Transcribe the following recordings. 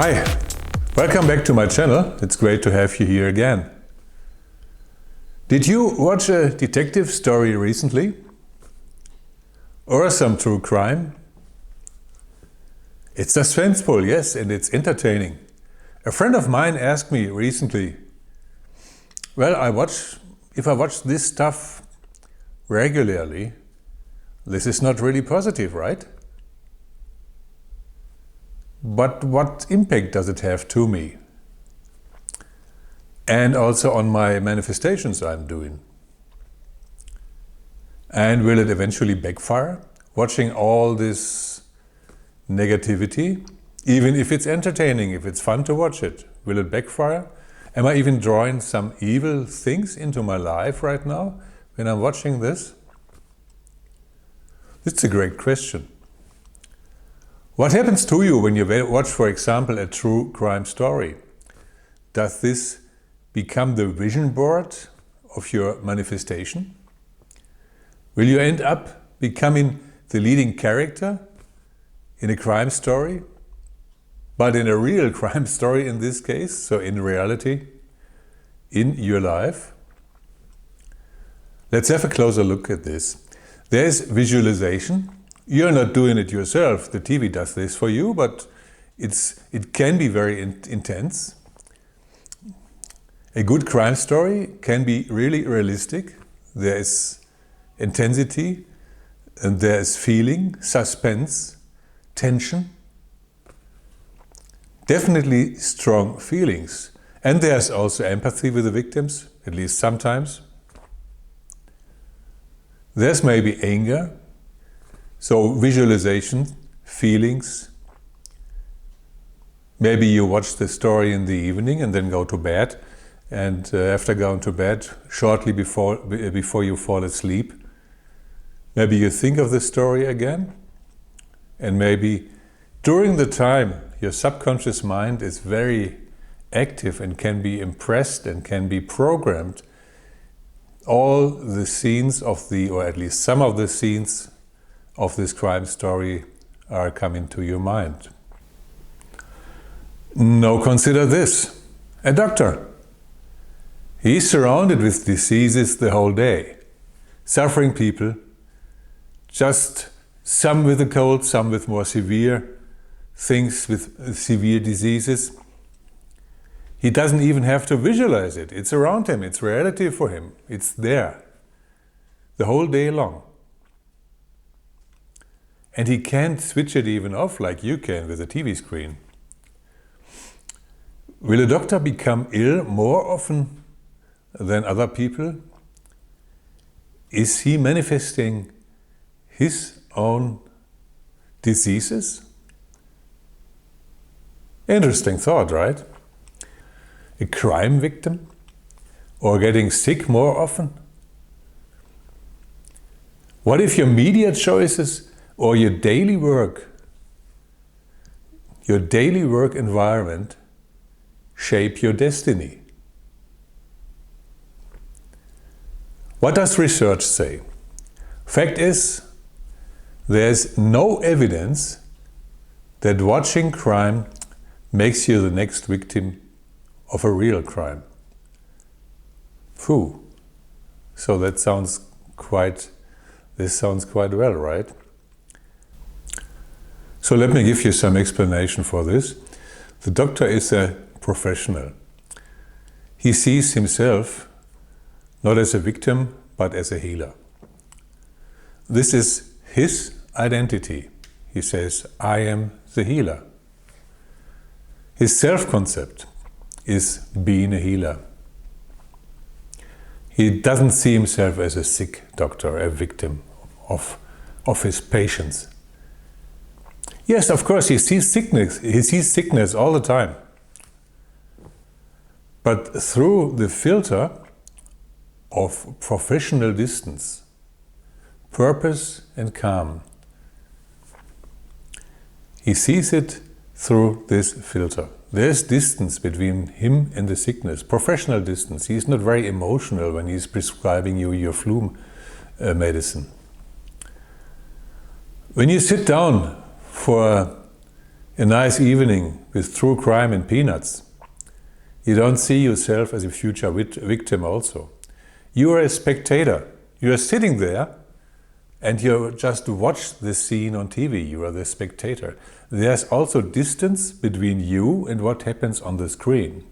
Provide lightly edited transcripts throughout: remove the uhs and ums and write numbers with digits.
Hi, welcome back to my channel. It's great to have you here again. Did you watch a detective story recently? Or some true crime? It's suspenseful, yes, and it's entertaining. A friend of mine asked me recently, well, if I watch this stuff regularly, this is not really positive, right? But what impact does it have to me? And also on my manifestations I'm doing. And will it eventually backfire? Watching all this negativity, even if it's entertaining, if it's fun to watch it, will it backfire? Am I even drawing some evil things into my life right now when I'm watching this? It's a great question. What happens to you when you watch, for example, a true crime story? Does this become the vision board of your manifestation? Will you end up becoming the leading character in a crime story? But in a real crime story in this case, so in reality, in your life? Let's have a closer look at this. There's visualization. You're not doing it yourself, the TV does this for you, but it can be very intense. A good crime story can be really realistic. There is intensity, and there is feeling, suspense, tension. Definitely strong feelings. And there's also empathy with the victims, at least sometimes. There's maybe anger. So visualization, feelings. Maybe you watch the story in the evening and then go to bed. And after going to bed, shortly before you fall asleep, maybe you think of the story again. And maybe during the time, your subconscious mind is very active and can be impressed and can be programmed. All the scenes or at least some of the scenes of this crime story are coming to your mind. Now consider this. A doctor. He's surrounded with diseases the whole day. Suffering people. Just some with a cold, some with more severe things, with severe diseases. He doesn't even have to visualize it. It's around him. It's reality for him. It's there. The whole day long. And he can't switch it even off like you can with a TV screen. Will a doctor become ill more often than other people? Is he manifesting his own diseases? Interesting thought, right? A crime victim? Or getting sick more often? What if your media choices or your daily work environment shape your destiny? What does research say? Fact is, there's no evidence that watching crime makes you the next victim of a real crime. Phew. So this sounds quite well, right? So let me give you some explanation for this. The doctor is a professional. He sees himself not as a victim, but as a healer. This is his identity. He says, I am the healer. His self-concept is being a healer. He doesn't see himself as a sick doctor, a victim of his patients. Yes, of course, he sees sickness all the time. But through the filter of professional distance, purpose and calm, he sees it through this filter. There's distance between him and the sickness, professional distance. He's not very emotional when he's prescribing you your flu medicine. When you sit down for a nice evening with true crime and peanuts. You don't see yourself as a future victim also. You are a spectator. You are sitting there and you just watch this scene on TV. You are the spectator. There's also distance between you and what happens on the screen.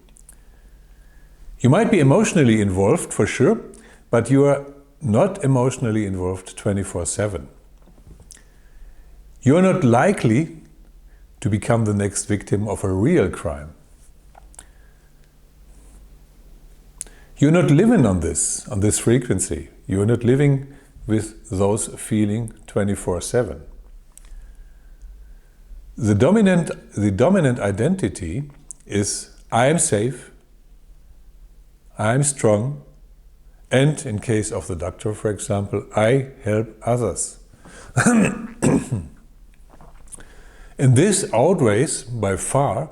You might be emotionally involved for sure, but you are not emotionally involved 24/7. You are not likely to become the next victim of a real crime. You're not living on this frequency. You're not living with those feelings 24/7. The dominant identity is I am safe, I am strong, and in case of the doctor, for example, I help others. And this outweighs by far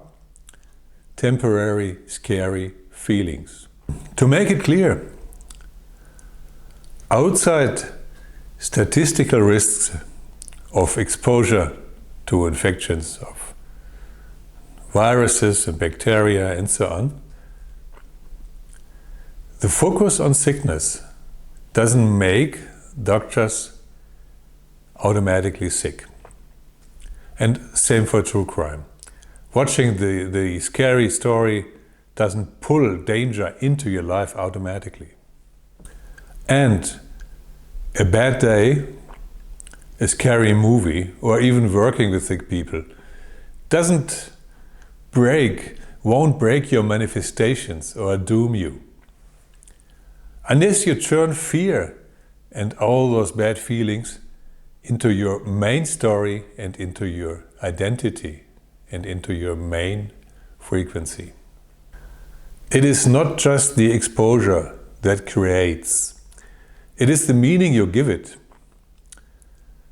temporary scary feelings. To make it clear, outside statistical risks of exposure to infections of viruses and bacteria and so on, the focus on sickness doesn't make doctors automatically sick. And same for true crime. Watching the scary story doesn't pull danger into your life automatically. And a bad day, a scary movie, or even working with sick people won't break your manifestations or doom you. Unless you turn fear and all those bad feelings into your main story and into your identity and into your main frequency. It is not just the exposure that creates. It is the meaning you give it.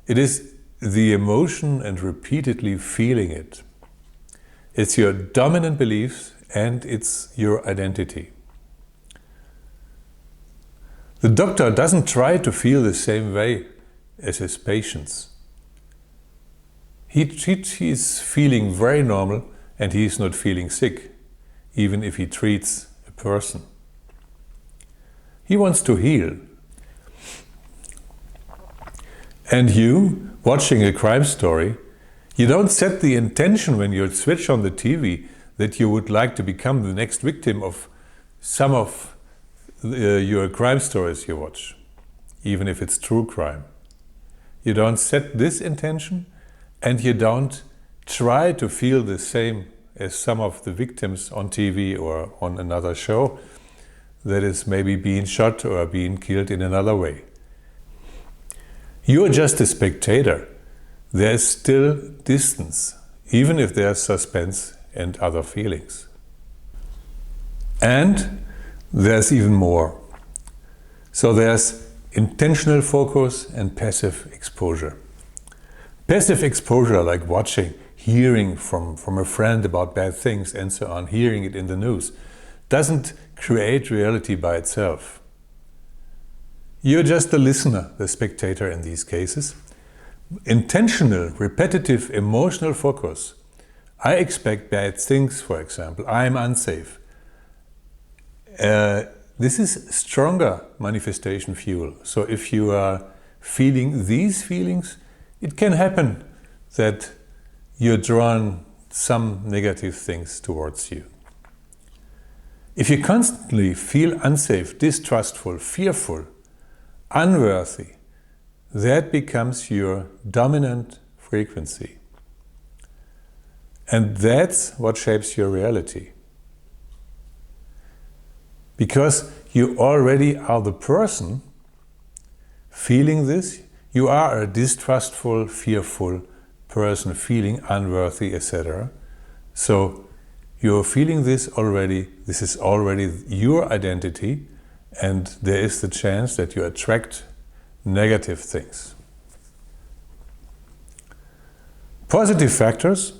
It is the emotion and repeatedly feeling it. It's your dominant beliefs and it's your identity. The doctor doesn't try to feel the same way as his patients. He's feeling very normal and he's not feeling sick, even if he treats a person. He wants to heal. And you, watching a crime story, you don't set the intention when you switch on the TV that you would like to become the next victim of some of your crime stories you watch, even if it's true crime. You don't set this intention and you don't try to feel the same as some of the victims on TV or on another show that is maybe being shot or being killed in another way. You're just a spectator. There's still distance, even if there's suspense and other feelings. And there's even more. So there's intentional focus and passive exposure. Passive exposure, like watching, hearing from a friend about bad things and so on, hearing it in the news, doesn't create reality by itself. You're just the listener, the spectator in these cases. Intentional, repetitive, emotional focus. I expect bad things, for example. I'm unsafe. This is stronger manifestation fuel. So if you are feeling these feelings, it can happen that you're drawn some negative things towards you. If you constantly feel unsafe, distrustful, fearful, unworthy, that becomes your dominant frequency. And that's what shapes your reality. Because you already are the person feeling this, you are a distrustful, fearful person feeling unworthy, etc. So you're feeling this already, this is already your identity, and there is the chance that you attract negative things. Positive factors,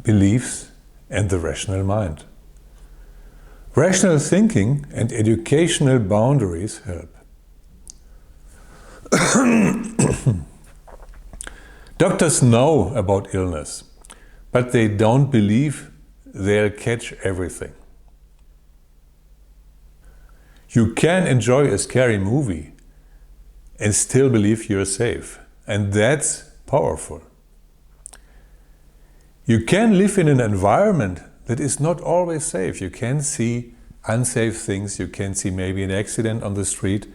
beliefs, and the rational mind. Rational thinking and educational boundaries help. Doctors know about illness, but they don't believe they'll catch everything. You can enjoy a scary movie and still believe you're safe, and that's powerful. You can live in an environment that is not always safe. You can see unsafe things, you can see maybe an accident on the street,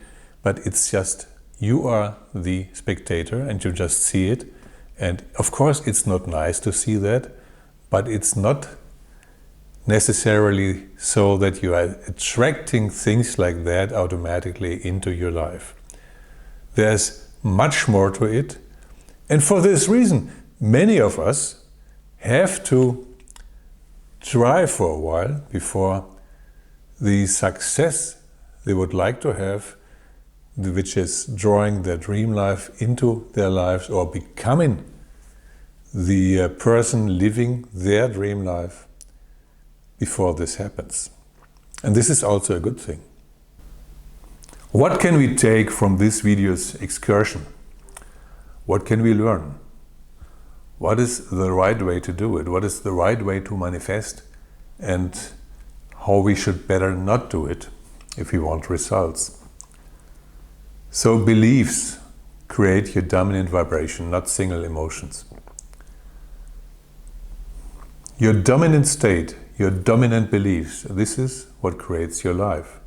but it's just you are the spectator and you just see it. And of course it's not nice to see that, but it's not necessarily so that you are attracting things like that automatically into your life. There's much more to it, and for this reason many of us have to try for a while before the success they would like to have, which is drawing their dream life into their lives or becoming the person living their dream life, before this happens. And this is also a good thing. What can we take from this video's excursion? What can we learn? What is the right way to do it? What is the right way to manifest? And how we should better not do it if we want results. So beliefs create your dominant vibration, not single emotions. Your dominant state, your dominant beliefs, this is what creates your life.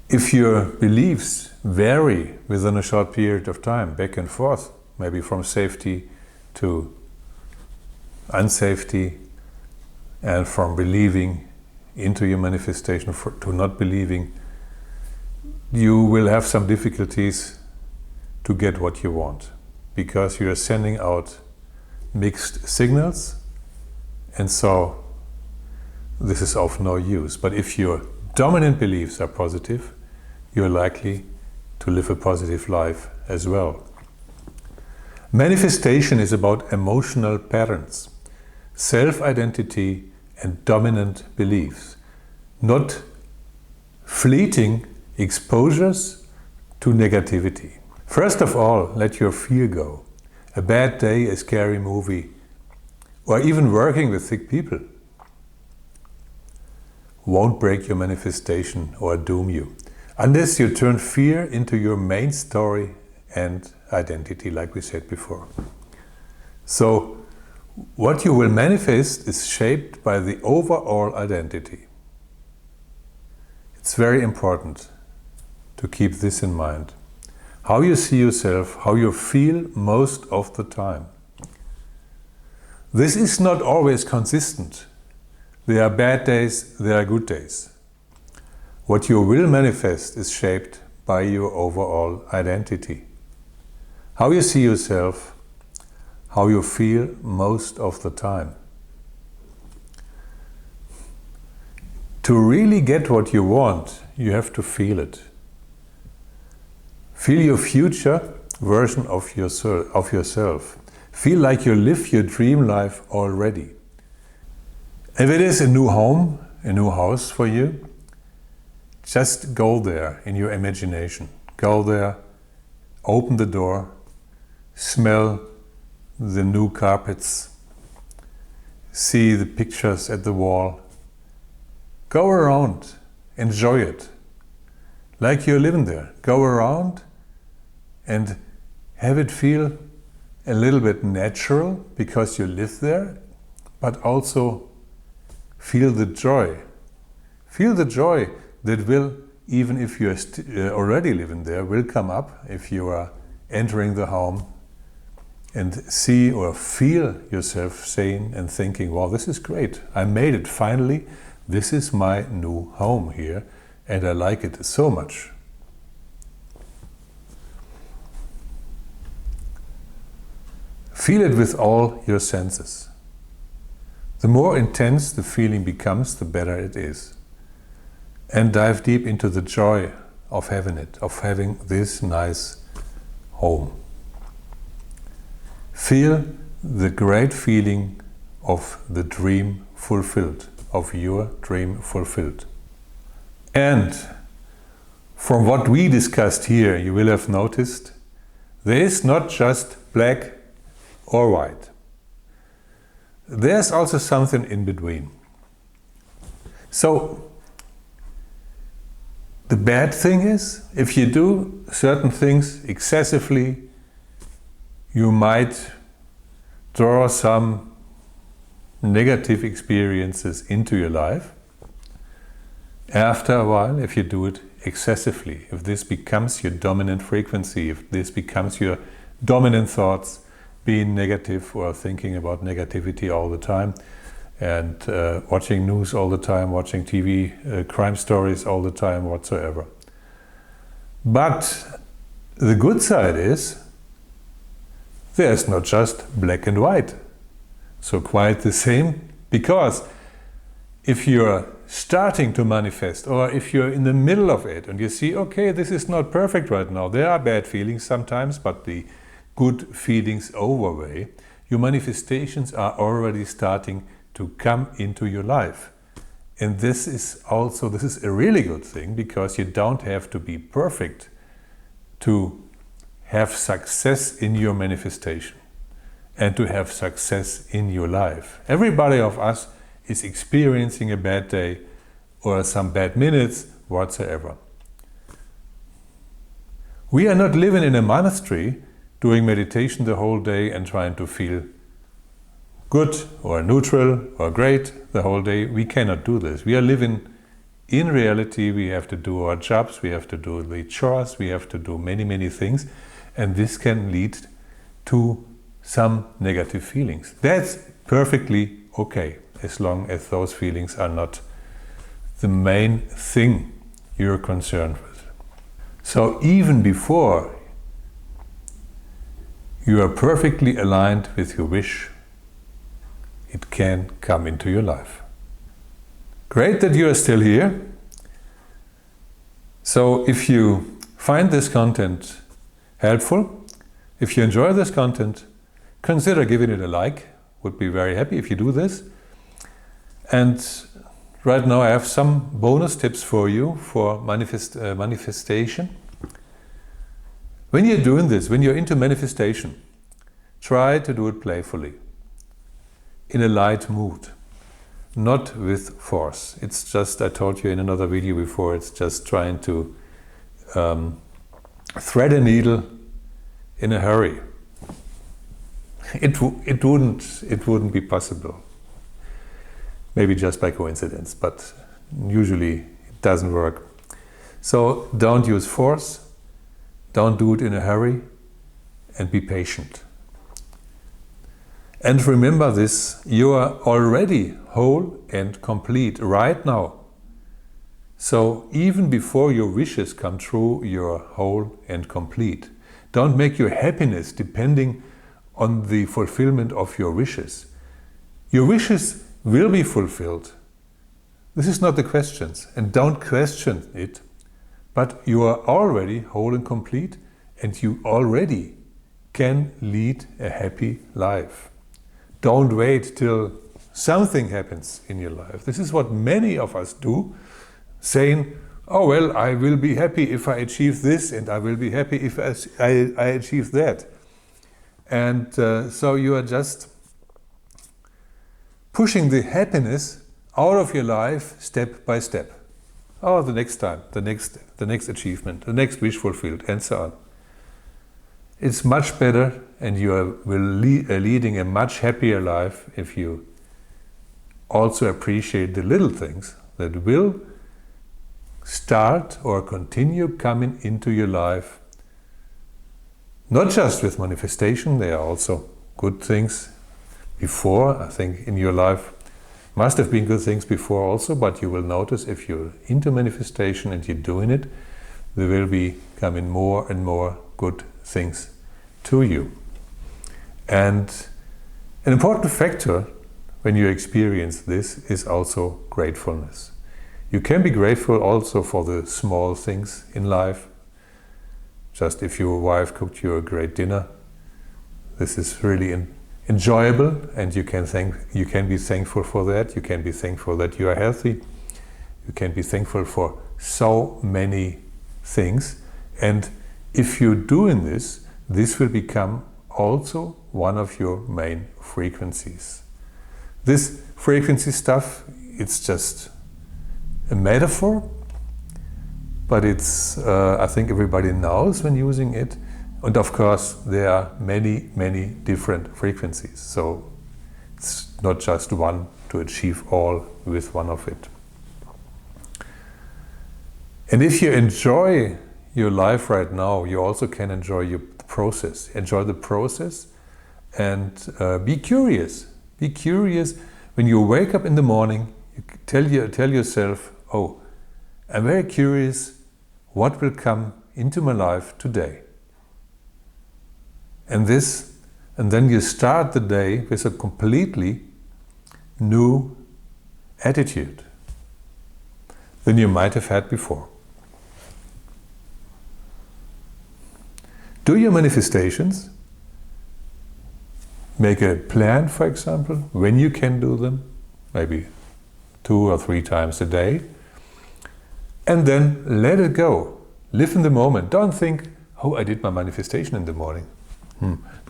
If your beliefs vary within a short period of time, back and forth, maybe from safety to unsafety, and from believing into your manifestation to not believing, you will have some difficulties to get what you want, because you are sending out mixed signals, and so this is of no use. But if your dominant beliefs are positive, you're likely to live a positive life as well. Manifestation is about emotional patterns, self-identity and dominant beliefs, not fleeting exposures to negativity. First of all, let your fear go. A bad day, a scary movie, or even working with sick people won't break your manifestation or doom you, unless you turn fear into your main story and identity, like we said before. So, what you will manifest is shaped by the overall identity. It's very important to keep this in mind. How you see yourself, how you feel most of the time. This is not always consistent. There are bad days, there are good days. What you will manifest is shaped by your overall identity. How you see yourself, how you feel most of the time. To really get what you want, you have to feel it. Feel your future version of yourself. Feel like you live your dream life already. If it is a new home, a new house for you, just go there in your imagination. Go there, open the door, smell the new carpets, see the pictures at the wall. Go around, enjoy it, like you're living there. Go around and have it feel a little bit natural because you live there, but also feel the joy. Feel the joy that will, even if you're already living there, will come up if you are entering the home and see or feel yourself saying and thinking, wow, this is great. I made it finally. This is my new home here and I like it so much. Feel it with all your senses. The more intense the feeling becomes, the better it is. And dive deep into the joy of having it, of having this nice home. Feel the great feeling of the dream fulfilled, of your dream fulfilled. And from what we discussed here, you will have noticed, there is not just black or white. there's also something in between. So the bad thing is, if you do certain things excessively, you might draw some negative experiences into your life. After a while, if you do it excessively, if this becomes your dominant frequency, if this becomes your dominant thoughts, being negative or thinking about negativity all the time, and watching news all the time, watching TV, crime stories all the time, whatsoever. But the good side is, there's not just black and white. So quite the same, because if you're starting to manifest, or if you're in the middle of it and you see, okay, this is not perfect right now, there are bad feelings sometimes, but the good feelings overweigh, your manifestations are already starting to come into your life. And this is a really good thing, because you don't have to be perfect to have success in your manifestation and to have success in your life. Everybody of us is experiencing a bad day or some bad minutes whatsoever. We are not living in a monastery doing meditation the whole day and trying to feel good or neutral or great the whole day. We cannot do this. We are living in reality. We have to do our jobs, we have to do the chores, we have to do many, many things, and this can lead to some negative feelings. That's perfectly okay, as long as those feelings are not the main thing you're concerned with. So even before you are perfectly aligned with your wish, it can come into your life. Great that you are still here. So if you find this content helpful, if you enjoy this content, consider giving it a like. Would be very happy if you do this. And right now I have some bonus tips for you for manifestation. When you're doing this, when you're into manifestation, try to do it playfully, in a light mood, not with force. It's just, I told you in another video before, it's just trying to thread a needle in a hurry. It wouldn't be possible. Maybe just by coincidence, but usually it doesn't work. So don't use force, don't do it in a hurry, and be patient. And remember this, you are already whole and complete right now. So even before your wishes come true, you're whole and complete. Don't make your happiness depending on the fulfillment of your wishes. Your wishes will be fulfilled. This is not the question, and don't question it, but you are already whole and complete, and you already can lead a happy life. Don't wait till something happens in your life. This is what many of us do, saying, oh well, I will be happy if I achieve this, and I will be happy if I achieve that. And so you are just pushing the happiness out of your life step by step. Oh, the next time, the next achievement, the next wish fulfilled, and so on. It's much better, and you are leading a much happier life if you also appreciate the little things that will start or continue coming into your life. Not just with manifestation, there are also good things before. I think in your life must have been good things before also, but you will notice if you're into manifestation and you're doing it, there will be coming more and more good things to you. And an important factor when you experience this is also gratefulness. You can be grateful also for the small things in life. Just if your wife cooked you a great dinner, this is really enjoyable, and you can be thankful for that. You can be thankful that you are healthy. You can be thankful for so many things. And if you're doing this, this will become also one of your main frequencies. This frequency stuff, it's just a metaphor, but it's, I think everybody knows when using it. And of course, there are many, many different frequencies. So it's not just one to achieve all with one of it. And if you enjoy your life right now, you also can enjoy the process. Enjoy the process and be curious. Be curious. When you wake up in the morning, you tell yourself, oh, I'm very curious what will come into my life today. And then you start the day with a completely new attitude than you might have had before. Do your manifestations. Make a plan, for example, when you can do them, maybe 2 or 3 times a day. And then let it go. Live in the moment. Don't think, oh, I did my manifestation in the morning.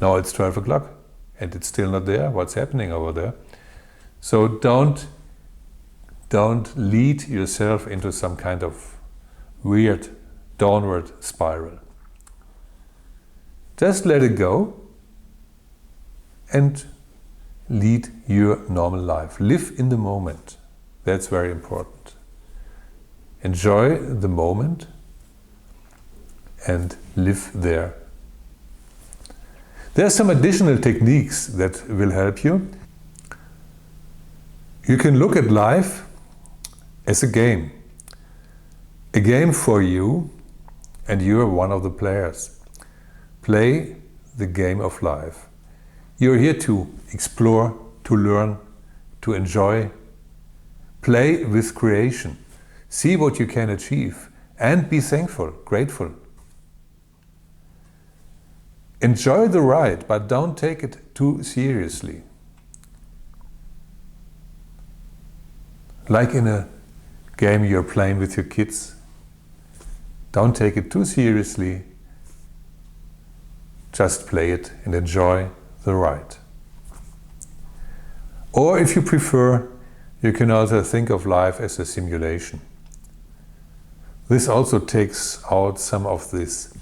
Now it's 12 o'clock and it's still not there. What's happening over there? So don't lead yourself into some kind of weird downward spiral. Just let it go and lead your normal life. Live in the moment. That's very important. Enjoy the moment and live there. There are some additional techniques that will help you. You can look at life as a game for you, and you are one of the players. Play the game of life. You're here to explore, to learn, to enjoy. Play with creation. See what you can achieve and be thankful, grateful. Enjoy the ride, but don't take it too seriously. Like in a game you're playing with your kids. Don't take it too seriously. Just play it and enjoy the ride. Or if you prefer, you can also think of life as a simulation. This also takes out some of this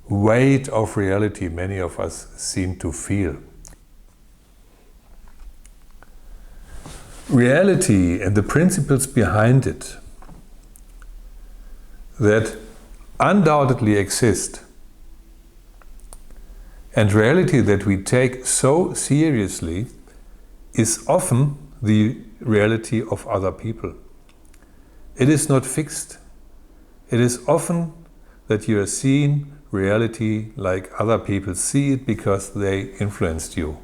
weight of reality many of us seem to feel. Reality and the principles behind it that undoubtedly exist, and reality that we take so seriously, is often the reality of other people. It is not fixed. It is often that you are seeing reality like other people see it because they influenced you,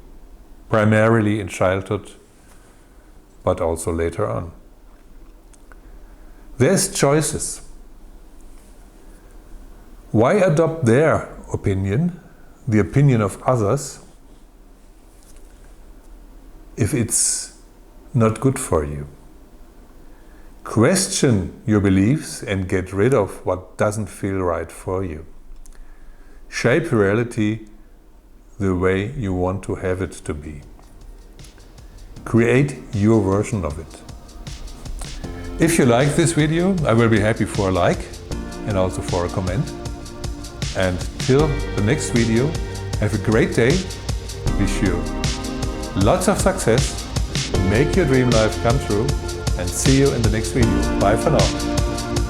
primarily in childhood, but also later on. There's choices. Why adopt their opinion, the opinion of others, if it's not good for you? Question your beliefs and get rid of what doesn't feel right for you. Shape reality the way you want to have it to be. Create your version of it. If you like this video, I will be happy for a like and also for a comment. And till the next video, have a great day. Wish you lots of success. Make your dream life come true. And see you in the next video. Bye for now.